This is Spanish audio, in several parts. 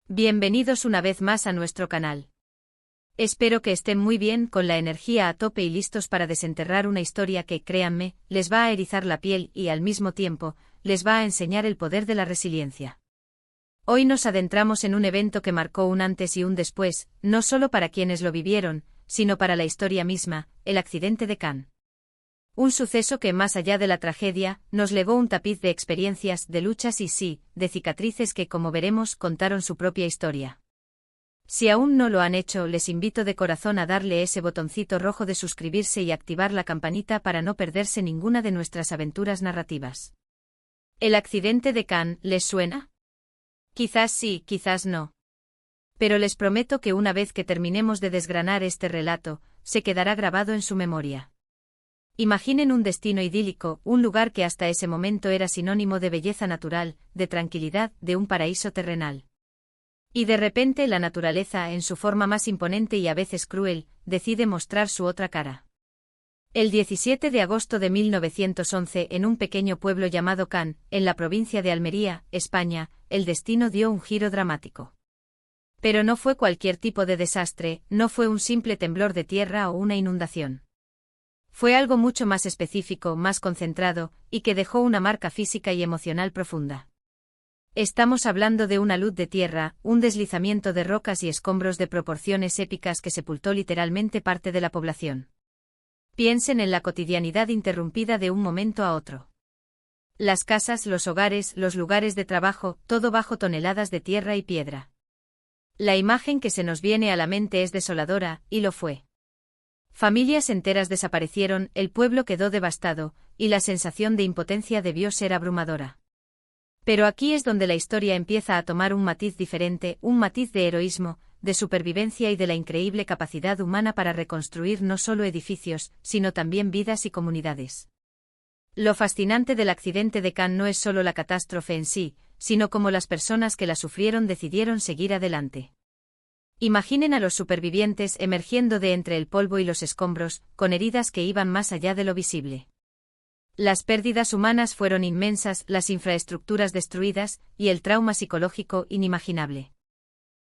Bienvenidos una vez más a nuestro canal. Espero que estén muy bien, con la energía a tope y listos para desenterrar una historia que, créanme, les va a erizar la piel y, al mismo tiempo, les va a enseñar el poder de la resiliencia. Hoy nos adentramos en un evento que marcó un antes y un después, no solo para quienes lo vivieron, sino para la historia misma, el accidente de Cannes. Un suceso que, más allá de la tragedia, nos legó un tapiz de experiencias, de luchas y sí, de cicatrices que, como veremos, contaron su propia historia. Si aún no lo han hecho, les invito de corazón a darle ese botoncito rojo de suscribirse y activar la campanita para no perderse ninguna de nuestras aventuras narrativas. ¿El accidente de Cannes les suena? Quizás sí, quizás no. Pero les prometo que una vez que terminemos de desgranar este relato, se quedará grabado en su memoria. Imaginen un destino idílico, un lugar que hasta ese momento era sinónimo de belleza natural, de tranquilidad, de un paraíso terrenal. Y de repente la naturaleza, en su forma más imponente y a veces cruel, decide mostrar su otra cara. El 17 de agosto de 1911, en un pequeño pueblo llamado Cannes, en la provincia de Almería, España, el destino dio un giro dramático. Pero no fue cualquier tipo de desastre, no fue un simple temblor de tierra o una inundación. Fue algo mucho más específico, más concentrado, y que dejó una marca física y emocional profunda. Estamos hablando de una luz de tierra, un deslizamiento de rocas y escombros de proporciones épicas que sepultó literalmente parte de la población. Piensen en la cotidianidad interrumpida de un momento a otro. Las casas, los hogares, los lugares de trabajo, todo bajo toneladas de tierra y piedra. La imagen que se nos viene a la mente es desoladora, y lo fue. Familias enteras desaparecieron, el pueblo quedó devastado, y la sensación de impotencia debió ser abrumadora. Pero aquí es donde la historia empieza a tomar un matiz diferente, un matiz de heroísmo, de supervivencia y de la increíble capacidad humana para reconstruir no solo edificios, sino también vidas y comunidades. Lo fascinante del accidente de Cannes no es solo la catástrofe en sí, sino cómo las personas que la sufrieron decidieron seguir adelante. Imaginen a los supervivientes emergiendo de entre el polvo y los escombros, con heridas que iban más allá de lo visible. Las pérdidas humanas fueron inmensas, las infraestructuras destruidas, y el trauma psicológico inimaginable.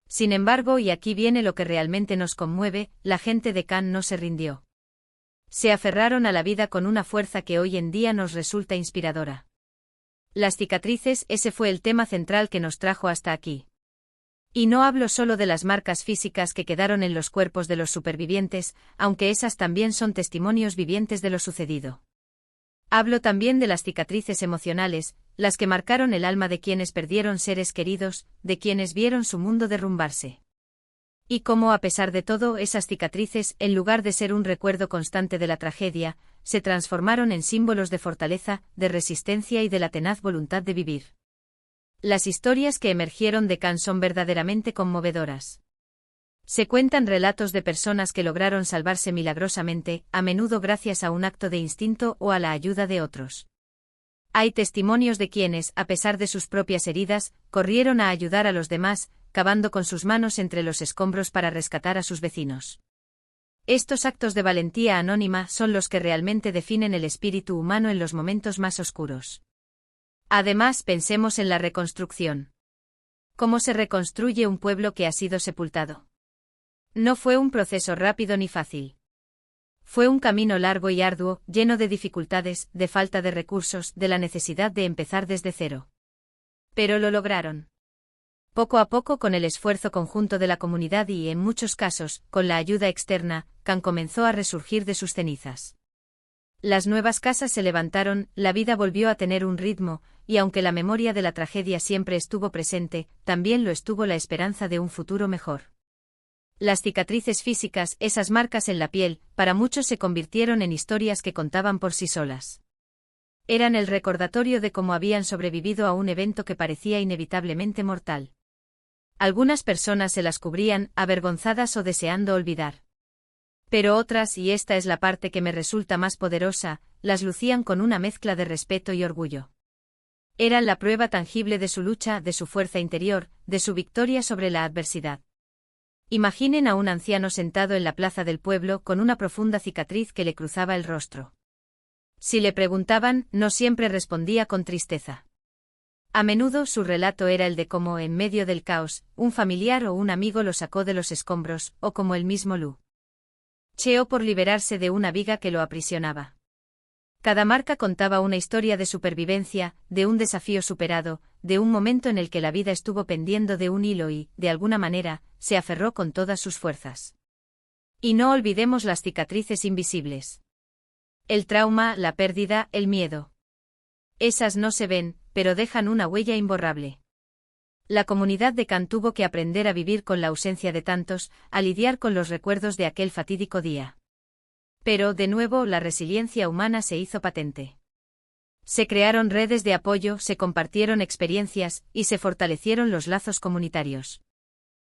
Sin embargo, y aquí viene lo que realmente nos conmueve, la gente de Cannes no se rindió. Se aferraron a la vida con una fuerza que hoy en día nos resulta inspiradora. Las cicatrices, ese fue el tema central que nos trajo hasta aquí. Y no hablo solo de las marcas físicas que quedaron en los cuerpos de los supervivientes, aunque esas también son testimonios vivientes de lo sucedido. Hablo también de las cicatrices emocionales, las que marcaron el alma de quienes perdieron seres queridos, de quienes vieron su mundo derrumbarse. Y cómo, a pesar de todo, esas cicatrices, en lugar de ser un recuerdo constante de la tragedia, se transformaron en símbolos de fortaleza, de resistencia y de la tenaz voluntad de vivir. Las historias que emergieron de Cannes son verdaderamente conmovedoras. Se cuentan relatos de personas que lograron salvarse milagrosamente, a menudo gracias a un acto de instinto o a la ayuda de otros. Hay testimonios de quienes, a pesar de sus propias heridas, corrieron a ayudar a los demás, cavando con sus manos entre los escombros para rescatar a sus vecinos. Estos actos de valentía anónima son los que realmente definen el espíritu humano en los momentos más oscuros. Además, pensemos en la reconstrucción. ¿Cómo se reconstruye un pueblo que ha sido sepultado? No fue un proceso rápido ni fácil. Fue un camino largo y arduo, lleno de dificultades, de falta de recursos, de la necesidad de empezar desde cero. Pero lo lograron. Poco a poco, con el esfuerzo conjunto de la comunidad y, en muchos casos, con la ayuda externa, Cannes comenzó a resurgir de sus cenizas. Las nuevas casas se levantaron, la vida volvió a tener un ritmo, y aunque la memoria de la tragedia siempre estuvo presente, también lo estuvo la esperanza de un futuro mejor. Las cicatrices físicas, esas marcas en la piel, para muchos se convirtieron en historias que contaban por sí solas. Eran el recordatorio de cómo habían sobrevivido a un evento que parecía inevitablemente mortal. Algunas personas se las cubrían, avergonzadas o deseando olvidar. Pero otras, y esta es la parte que me resulta más poderosa, las lucían con una mezcla de respeto y orgullo. Eran la prueba tangible de su lucha, de su fuerza interior, de su victoria sobre la adversidad. Imaginen a un anciano sentado en la plaza del pueblo con una profunda cicatriz que le cruzaba el rostro. Si le preguntaban, no siempre respondía con tristeza. A menudo su relato era el de cómo, en medio del caos, un familiar o un amigo lo sacó de los escombros, o como el mismo Lu Cheo por liberarse de una viga que lo aprisionaba. Cada marca contaba una historia de supervivencia, de un desafío superado, de un momento en el que la vida estuvo pendiendo de un hilo y, de alguna manera, se aferró con todas sus fuerzas. Y no olvidemos las cicatrices invisibles. El trauma, la pérdida, el miedo. Esas no se ven, pero dejan una huella imborrable. La comunidad de Can tuvo que aprender a vivir con la ausencia de tantos, a lidiar con los recuerdos de aquel fatídico día. Pero, de nuevo, la resiliencia humana se hizo patente. Se crearon redes de apoyo, se compartieron experiencias, y se fortalecieron los lazos comunitarios.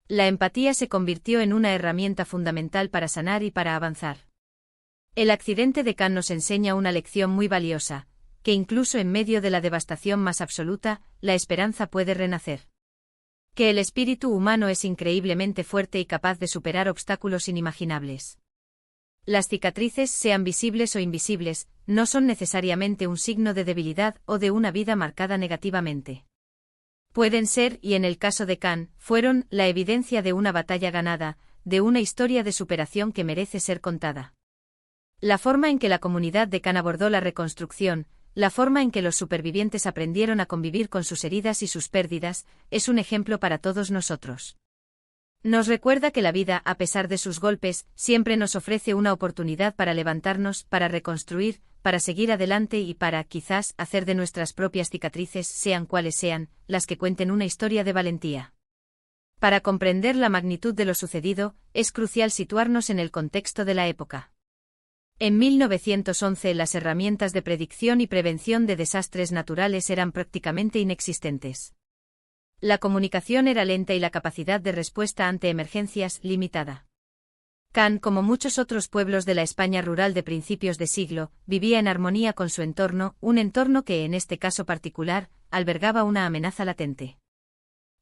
La empatía se convirtió en una herramienta fundamental para sanar y para avanzar. El accidente de Can nos enseña una lección muy valiosa, que incluso en medio de la devastación más absoluta, la esperanza puede renacer. Que el espíritu humano es increíblemente fuerte y capaz de superar obstáculos inimaginables. Las cicatrices, sean visibles o invisibles, no son necesariamente un signo de debilidad o de una vida marcada negativamente. Pueden ser, y en el caso de Can, fueron, la evidencia de una batalla ganada, de una historia de superación que merece ser contada. La forma en que la comunidad de Can abordó la reconstrucción, la forma en que los supervivientes aprendieron a convivir con sus heridas y sus pérdidas, es un ejemplo para todos nosotros. Nos recuerda que la vida, a pesar de sus golpes, siempre nos ofrece una oportunidad para levantarnos, para reconstruir, para seguir adelante y para, quizás, hacer de nuestras propias cicatrices, sean cuales sean, las que cuenten una historia de valentía. Para comprender la magnitud de lo sucedido, es crucial situarnos en el contexto de la época. En 1911 las herramientas de predicción y prevención de desastres naturales eran prácticamente inexistentes. La comunicación era lenta y la capacidad de respuesta ante emergencias limitada. Can, como muchos otros pueblos de la España rural de principios de siglo, vivía en armonía con su entorno, un entorno que, en este caso particular, albergaba una amenaza latente.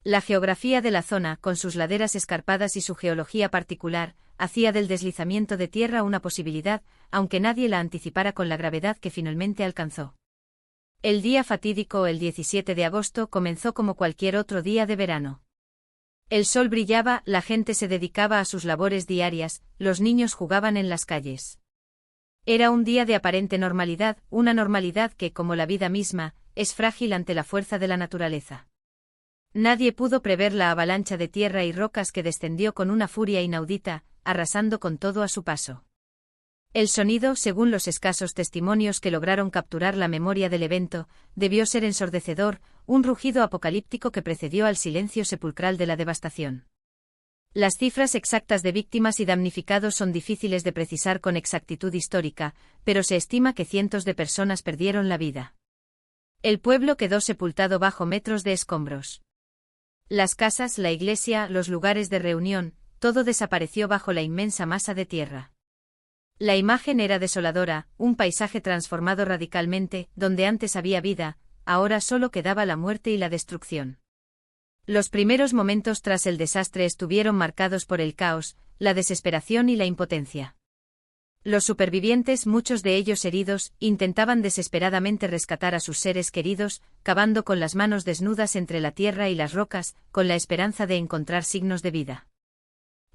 La geografía de la zona, con sus laderas escarpadas y su geología particular, hacía del deslizamiento de tierra una posibilidad, aunque nadie la anticipara con la gravedad que finalmente alcanzó. El día fatídico, el 17 de agosto, comenzó como cualquier otro día de verano. El sol brillaba, la gente se dedicaba a sus labores diarias, los niños jugaban en las calles. Era un día de aparente normalidad, una normalidad que, como la vida misma, es frágil ante la fuerza de la naturaleza. Nadie pudo prever la avalancha de tierra y rocas que descendió con una furia inaudita, arrasando con todo a su paso. El sonido, según los escasos testimonios que lograron capturar la memoria del evento, debió ser ensordecedor, un rugido apocalíptico que precedió al silencio sepulcral de la devastación. Las cifras exactas de víctimas y damnificados son difíciles de precisar con exactitud histórica, pero se estima que cientos de personas perdieron la vida. El pueblo quedó sepultado bajo metros de escombros. Las casas, la iglesia, los lugares de reunión, todo desapareció bajo la inmensa masa de tierra. La imagen era desoladora, un paisaje transformado radicalmente, donde antes había vida, ahora solo quedaba la muerte y la destrucción. Los primeros momentos tras el desastre estuvieron marcados por el caos, la desesperación y la impotencia. Los supervivientes, muchos de ellos heridos, intentaban desesperadamente rescatar a sus seres queridos, cavando con las manos desnudas entre la tierra y las rocas, con la esperanza de encontrar signos de vida.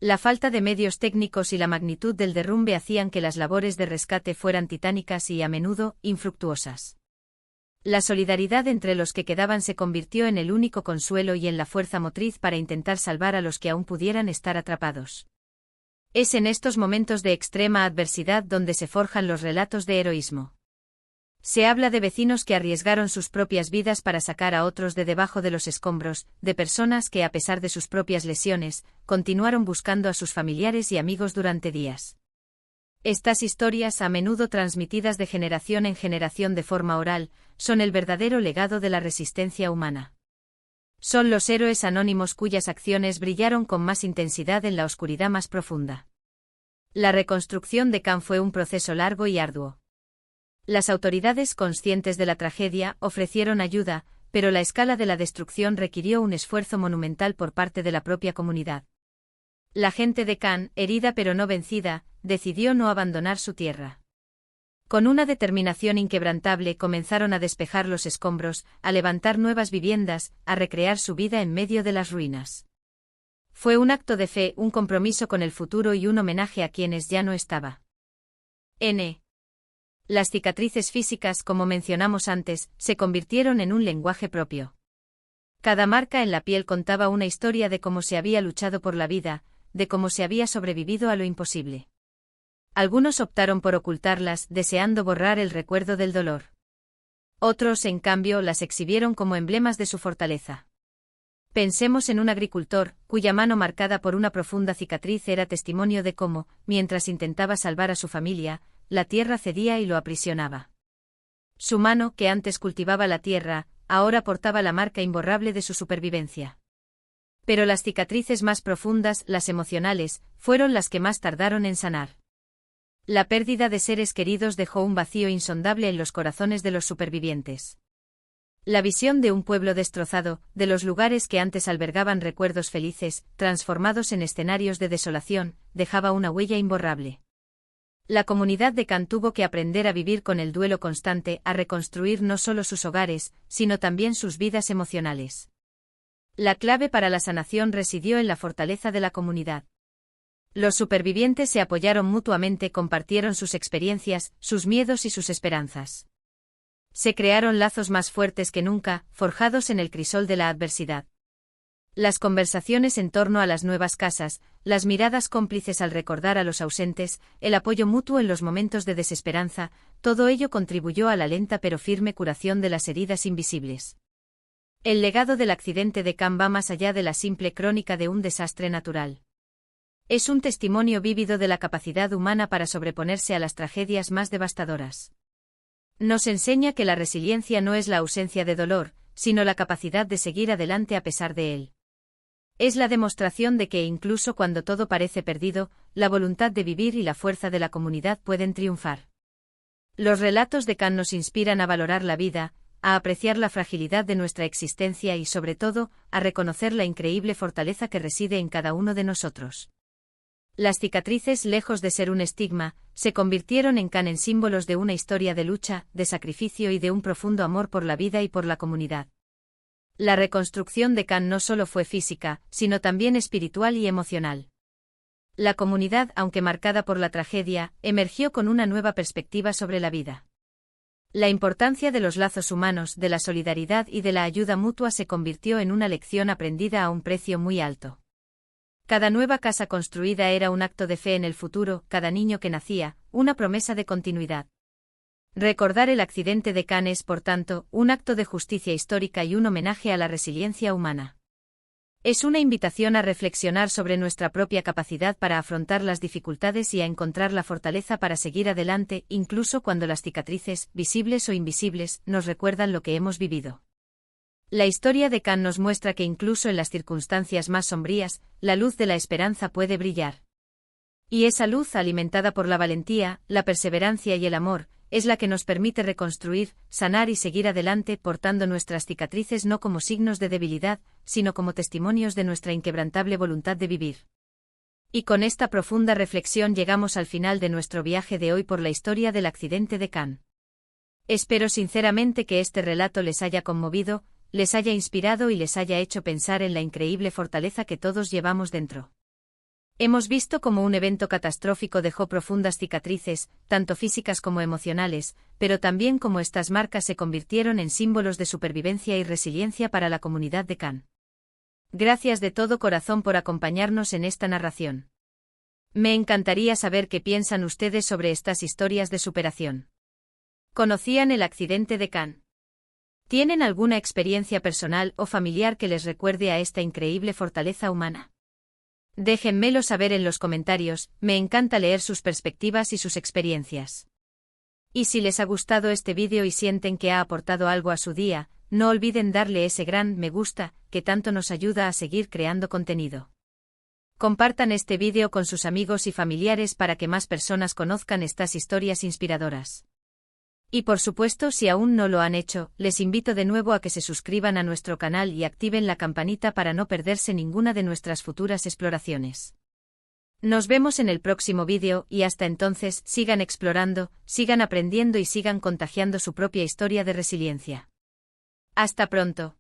La falta de medios técnicos y la magnitud del derrumbe hacían que las labores de rescate fueran titánicas y, a menudo, infructuosas. La solidaridad entre los que quedaban se convirtió en el único consuelo y en la fuerza motriz para intentar salvar a los que aún pudieran estar atrapados. Es en estos momentos de extrema adversidad donde se forjan los relatos de heroísmo. Se habla de vecinos que arriesgaron sus propias vidas para sacar a otros de debajo de los escombros, de personas que, a pesar de sus propias lesiones, continuaron buscando a sus familiares y amigos durante días. Estas historias, a menudo transmitidas de generación en generación de forma oral, son el verdadero legado de la resistencia humana. Son los héroes anónimos cuyas acciones brillaron con más intensidad en la oscuridad más profunda. La reconstrucción de Can fue un proceso largo y arduo. Las autoridades, conscientes de la tragedia, ofrecieron ayuda, pero la escala de la destrucción requirió un esfuerzo monumental por parte de la propia comunidad. La gente de Can, herida pero no vencida, decidió no abandonar su tierra. Con una determinación inquebrantable comenzaron a despejar los escombros, a levantar nuevas viviendas, a recrear su vida en medio de las ruinas. Fue un acto de fe, un compromiso con el futuro y un homenaje a quienes ya no estaba. Las cicatrices físicas, como mencionamos antes, se convirtieron en un lenguaje propio. Cada marca en la piel contaba una historia de cómo se había luchado por la vida, de cómo se había sobrevivido a lo imposible. Algunos optaron por ocultarlas, deseando borrar el recuerdo del dolor. Otros, en cambio, las exhibieron como emblemas de su fortaleza. Pensemos en un agricultor, cuya mano marcada por una profunda cicatriz era testimonio de cómo, mientras intentaba salvar a su familia, la tierra cedía y lo aprisionaba. Su mano, que antes cultivaba la tierra, ahora portaba la marca imborrable de su supervivencia. Pero las cicatrices más profundas, las emocionales, fueron las que más tardaron en sanar. La pérdida de seres queridos dejó un vacío insondable en los corazones de los supervivientes. La visión de un pueblo destrozado, de los lugares que antes albergaban recuerdos felices, transformados en escenarios de desolación, dejaba una huella imborrable. La comunidad de Can tuvo que aprender a vivir con el duelo constante, a reconstruir no solo sus hogares, sino también sus vidas emocionales. La clave para la sanación residió en la fortaleza de la comunidad. Los supervivientes se apoyaron mutuamente, compartieron sus experiencias, sus miedos y sus esperanzas. Se crearon lazos más fuertes que nunca, forjados en el crisol de la adversidad. Las conversaciones en torno a las nuevas casas, las miradas cómplices al recordar a los ausentes, el apoyo mutuo en los momentos de desesperanza, todo ello contribuyó a la lenta pero firme curación de las heridas invisibles. El legado del accidente de Can va más allá de la simple crónica de un desastre natural. Es un testimonio vívido de la capacidad humana para sobreponerse a las tragedias más devastadoras. Nos enseña que la resiliencia no es la ausencia de dolor, sino la capacidad de seguir adelante a pesar de él. Es la demostración de que incluso cuando todo parece perdido, la voluntad de vivir y la fuerza de la comunidad pueden triunfar. Los relatos de Can nos inspiran a valorar la vida, a apreciar la fragilidad de nuestra existencia y sobre todo, a reconocer la increíble fortaleza que reside en cada uno de nosotros. Las cicatrices, lejos de ser un estigma, se convirtieron en Can en símbolos de una historia de lucha, de sacrificio y de un profundo amor por la vida y por la comunidad. La reconstrucción de Can no solo fue física, sino también espiritual y emocional. La comunidad, aunque marcada por la tragedia, emergió con una nueva perspectiva sobre la vida. La importancia de los lazos humanos, de la solidaridad y de la ayuda mutua se convirtió en una lección aprendida a un precio muy alto. Cada nueva casa construida era un acto de fe en el futuro, cada niño que nacía, una promesa de continuidad. Recordar el accidente de Can es, por tanto, un acto de justicia histórica y un homenaje a la resiliencia humana. Es una invitación a reflexionar sobre nuestra propia capacidad para afrontar las dificultades y a encontrar la fortaleza para seguir adelante, incluso cuando las cicatrices, visibles o invisibles, nos recuerdan lo que hemos vivido. La historia de Can nos muestra que incluso en las circunstancias más sombrías, la luz de la esperanza puede brillar. Y esa luz, alimentada por la valentía, la perseverancia y el amor, es la que nos permite reconstruir, sanar y seguir adelante portando nuestras cicatrices no como signos de debilidad, sino como testimonios de nuestra inquebrantable voluntad de vivir. Y con esta profunda reflexión llegamos al final de nuestro viaje de hoy por la historia del accidente de Can. Espero sinceramente que este relato les haya conmovido, les haya inspirado y les haya hecho pensar en la increíble fortaleza que todos llevamos dentro. Hemos visto cómo un evento catastrófico dejó profundas cicatrices, tanto físicas como emocionales, pero también cómo estas marcas se convirtieron en símbolos de supervivencia y resiliencia para la comunidad de Can. Gracias de todo corazón por acompañarnos en esta narración. Me encantaría saber qué piensan ustedes sobre estas historias de superación. ¿Conocían el accidente de Can? ¿Tienen alguna experiencia personal o familiar que les recuerde a esta increíble fortaleza humana? Déjenmelo saber en los comentarios, me encanta leer sus perspectivas y sus experiencias. Y si les ha gustado este vídeo y sienten que ha aportado algo a su día, no olviden darle ese gran me gusta, que tanto nos ayuda a seguir creando contenido. Compartan este vídeo con sus amigos y familiares para que más personas conozcan estas historias inspiradoras. Y por supuesto, si aún no lo han hecho, les invito de nuevo a que se suscriban a nuestro canal y activen la campanita para no perderse ninguna de nuestras futuras exploraciones. Nos vemos en el próximo vídeo y hasta entonces sigan explorando, sigan aprendiendo y sigan contagiando su propia historia de resiliencia. Hasta pronto.